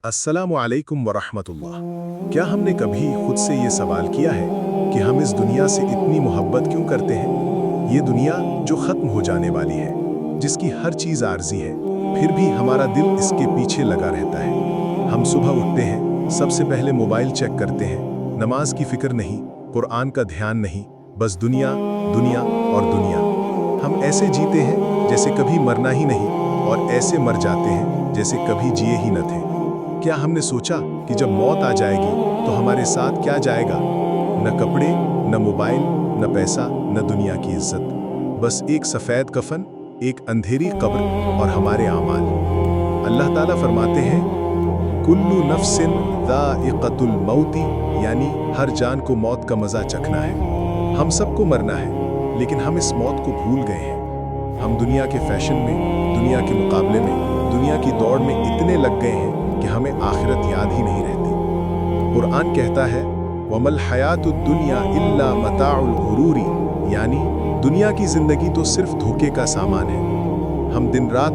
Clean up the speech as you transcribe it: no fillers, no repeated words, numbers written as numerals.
अस्सलामु अलैकुम वरहमतुल्लाह। क्या हमने कभी खुद से ये सवाल किया है कि हम इस दुनिया से इतनी मोहब्बत क्यों करते हैं? ये दुनिया जो ख़त्म हो जाने वाली है, जिसकी हर चीज़ आर्जी है, फिर भी हमारा दिल इसके पीछे लगा रहता है। हम सुबह उठते हैं, सबसे पहले मोबाइल चेक करते हैं, नमाज की फ़िक्र नहीं, कुरान का ध्यान नहीं, बस दुनिया, दुनिया और दुनिया। हम ऐसे जीते हैं जैसे कभी मरना ही नहीं, और ऐसे मर जाते हैं जैसे कभी जिए ही न थे। क्या हमने सोचा कि जब मौत आ जाएगी तो हमारे साथ क्या जाएगा? न कपड़े, न मोबाइल, न पैसा, न दुनिया की इज्जत, बस एक सफ़ेद कफन, एक अंधेरी कब्र और हमारे आमाल। अल्लाह ताला फरमाते हैं, कुल्लु नफ्सिन ज़ाइक़तुल मौती, यानी हर जान को मौत का मज़ा चखना है। हम सबको मरना है, लेकिन हम इस मौत को भूल गए हैं। हम दुनिया के फैशन में, दुनिया के मुकाबले में, दुनिया की दौड़ में इतने लग गए हैं कि हमें आखिरत याद ही नहीं रहती। कुरान कहता है, वमल हयातुद दुनिया इल्ला मताउल गुरूरी, यानी दुनिया की जिंदगी तो सिर्फ धोखे का सामान है। हम दिन रात